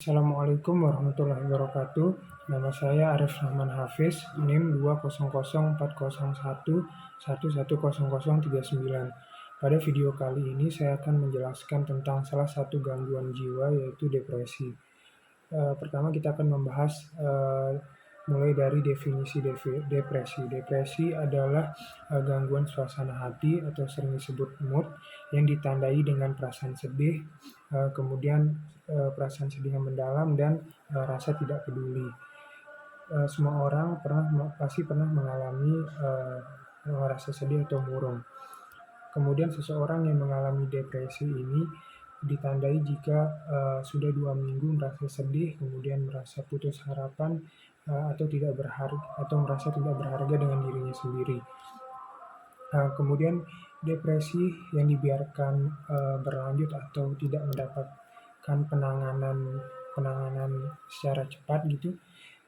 Assalamualaikum warahmatullahi wabarakatuh. Nama saya Arif Rahman Hafiz, NIM 2004011100039. Pada video kali ini saya akan menjelaskan tentang salah satu gangguan jiwa, yaitu depresi. Pertama kita akan membahas mulai dari definisi depresi. Depresi adalah gangguan suasana hati atau sering disebut mood yang ditandai dengan perasaan sedih, kemudian perasaan sedih yang mendalam dan rasa tidak peduli. Semua orang pasti pernah mengalami rasa sedih atau murung. Kemudian seseorang yang mengalami depresi ini ditandai jika sudah 2 minggu merasa sedih, kemudian merasa putus harapan, atau merasa tidak berharga dengan dirinya sendiri. Kemudian depresi yang dibiarkan berlanjut atau tidak mendapatkan penanganan secara cepat gitu,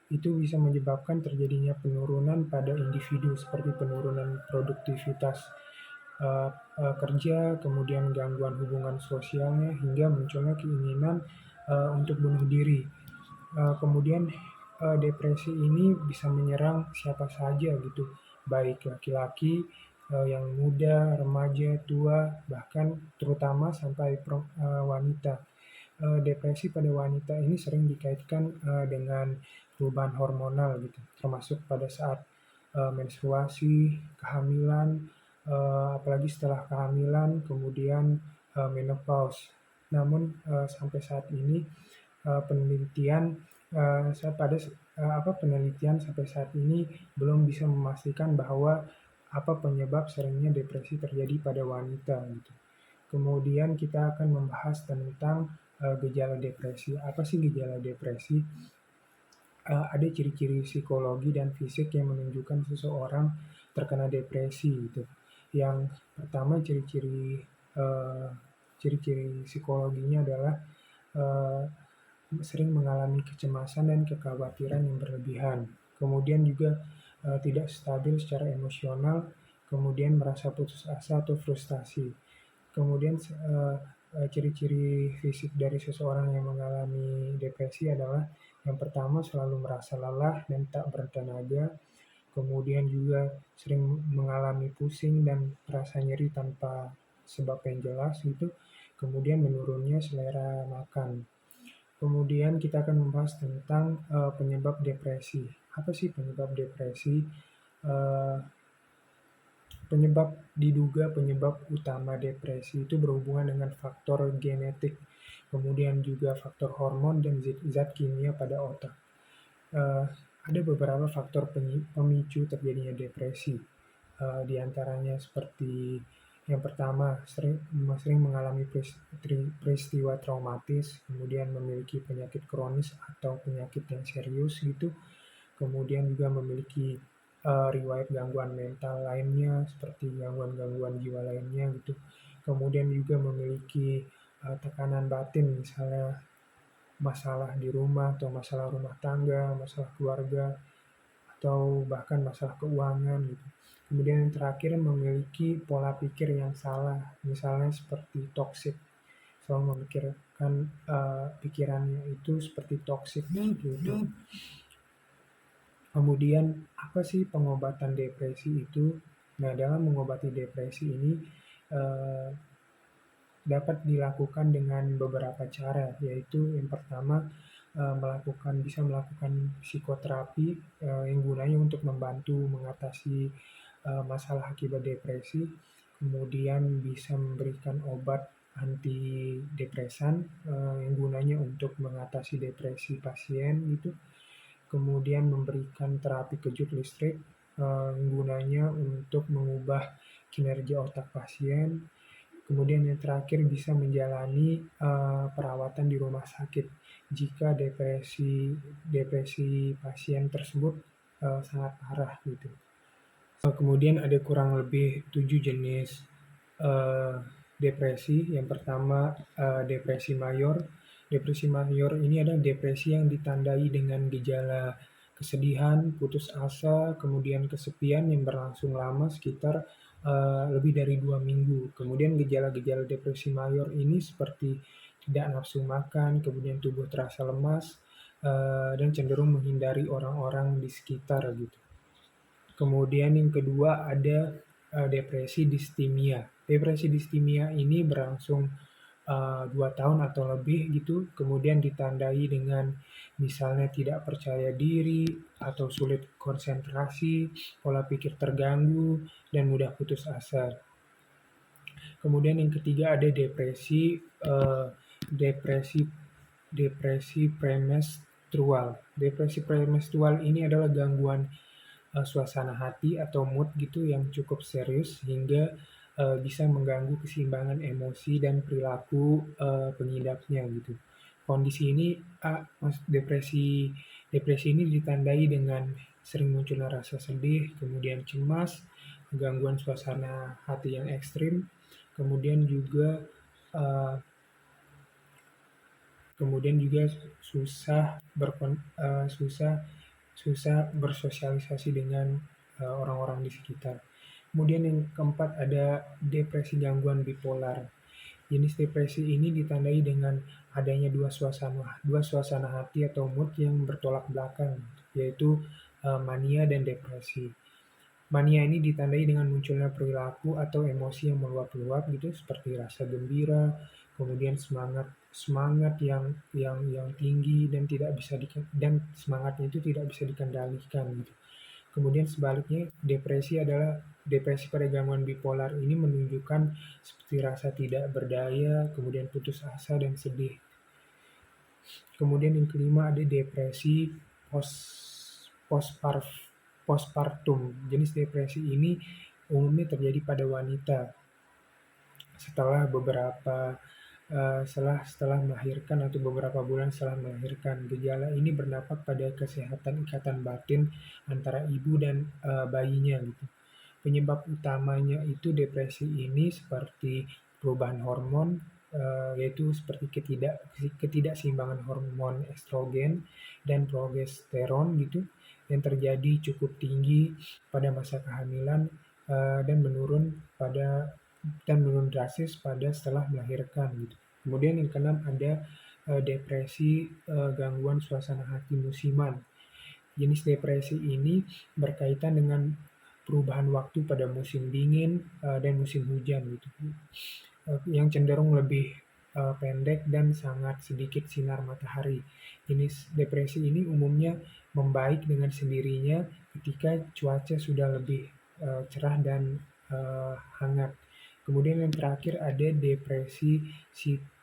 itu bisa menyebabkan terjadinya penurunan pada individu seperti penurunan produktivitas kerja, kemudian gangguan hubungan sosialnya, hingga munculnya keinginan untuk bunuh diri. Kemudian depresi ini bisa menyerang siapa saja gitu, baik laki-laki, yang muda, remaja, tua, bahkan terutama sampai wanita. Depresi pada wanita ini sering dikaitkan dengan perubahan hormonal gitu, termasuk pada saat menstruasi, kehamilan, apalagi setelah kehamilan, kemudian menopause. Namun sampai saat ini penelitian sampai saat ini belum bisa memastikan bahwa apa penyebab seringnya depresi terjadi pada wanita gitu. Kemudian kita akan membahas tentang gejala depresi. Apa sih gejala depresi? Ada ciri-ciri psikologi dan fisik yang menunjukkan seseorang terkena depresi gitu. Yang pertama, ciri-ciri psikologinya adalah sering mengalami kecemasan dan kekhawatiran yang berlebihan. Kemudian juga tidak stabil secara emosional, kemudian merasa putus asa atau frustasi. Kemudian ciri-ciri fisik dari seseorang yang mengalami depresi adalah yang pertama, selalu merasa lelah dan tak bertenaga. Kemudian juga sering mengalami pusing dan rasa nyeri tanpa sebab yang jelas gitu. Kemudian menurunnya selera makan. Kemudian kita akan membahas tentang penyebab depresi. Apa sih penyebab depresi? Diduga penyebab utama depresi itu berhubungan dengan faktor genetik, kemudian juga faktor hormon dan zat kimia pada otak. Ada beberapa faktor pemicu terjadinya depresi. Di antaranya seperti yang pertama, sering mengalami peristiwa traumatis, kemudian memiliki penyakit kronis atau penyakit yang serius gitu, kemudian juga memiliki riwayat gangguan mental lainnya seperti gangguan-gangguan jiwa lainnya gitu. Kemudian juga memiliki tekanan batin, misalnya masalah di rumah atau masalah rumah tangga, masalah keluarga, atau bahkan masalah keuangan gitu. Kemudian yang terakhir, memiliki pola pikir yang salah, misalnya seperti toksik, selalu memikirkan pikirannya itu seperti toksik gitu. Kemudian apa sih pengobatan depresi itu? Nah, dalam mengobati depresi ini dapat dilakukan dengan beberapa cara, yaitu yang pertama bisa melakukan psikoterapi yang gunanya untuk membantu mengatasi masalah akibat depresi. Kemudian bisa memberikan obat antidepresan yang gunanya untuk mengatasi depresi pasien gitu. Kemudian memberikan terapi kejut listrik yang gunanya untuk mengubah kinerja otak pasien. Kemudian yang terakhir, bisa menjalani perawatan di rumah sakit jika depresi pasien tersebut sangat parah gitu. Kemudian ada kurang lebih 7 jenis depresi. Yang pertama, depresi mayor. Depresi mayor ini adalah depresi yang ditandai dengan gejala kesedihan, putus asa, kemudian kesepian yang berlangsung lama sekitar lebih dari 2 minggu. Kemudian gejala-gejala depresi mayor ini seperti tidak nafsu makan, kemudian tubuh terasa lemas, dan cenderung menghindari orang-orang di sekitar gitu. Kemudian yang kedua ada depresi distimia. Depresi distimia ini berlangsung 2 tahun atau lebih gitu, kemudian ditandai dengan misalnya tidak percaya diri atau sulit konsentrasi, pola pikir terganggu, dan mudah putus asa. Kemudian yang ketiga ada depresi depresi depresi premenstrual. Depresi premenstrual ini adalah gangguan suasana hati atau mood gitu yang cukup serius sehingga bisa mengganggu keseimbangan emosi dan perilaku pengidapnya gitu. Kondisi ini depresi depresi ini ditandai dengan sering munculnya rasa sedih, kemudian cemas, gangguan suasana hati yang ekstrim, kemudian juga uh, kemudian juga susah susah susah bersosialisasi dengan orang-orang di sekitar. Kemudian yang keempat ada depresi gangguan bipolar. Jenis depresi ini ditandai dengan adanya dua suasana hati atau mood yang bertolak belakang, yaitu mania dan depresi. Mania ini ditandai dengan munculnya perilaku atau emosi yang meluap-luap gitu, seperti rasa gembira, kemudian semangat semangat yang tinggi dan tidak bisa dan semangatnya itu tidak bisa dikendalikan gitu. Kemudian sebaliknya, depresi pada gangguan bipolar ini menunjukkan seperti rasa tidak berdaya, kemudian putus asa dan sedih. Kemudian yang kelima ada depresi postpartum. Jenis depresi ini umumnya terjadi pada wanita setelah setelah melahirkan atau beberapa bulan setelah melahirkan. Gejala ini berdampak pada kesehatan ikatan batin antara ibu dan bayinya gitu. Penyebab utamanya itu depresi ini seperti perubahan hormon, yaitu seperti ketidakseimbangan hormon estrogen dan progesteron gitu yang terjadi cukup tinggi pada masa kehamilan dan menurun drastis pada setelah melahirkan gitu. Kemudian yang keenam ada depresi gangguan suasana hati musiman. Jenis depresi ini berkaitan dengan perubahan waktu pada musim dingin dan musim hujan gitu, yang cenderung lebih pendek dan sangat sedikit sinar matahari. Jenis depresi ini umumnya membaik dengan sendirinya ketika cuaca sudah lebih cerah dan hangat. Kemudian yang terakhir ada depresi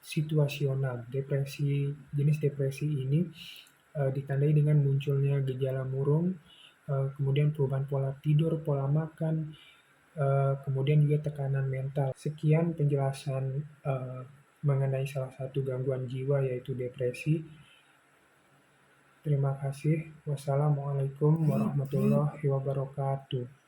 situasional. Jenis depresi ini ditandai dengan munculnya gejala murung, kemudian perubahan pola tidur, pola makan, kemudian juga tekanan mental. Sekian penjelasan mengenai salah satu gangguan jiwa yaitu depresi. Terima kasih. Wassalamualaikum warahmatullahi wabarakatuh.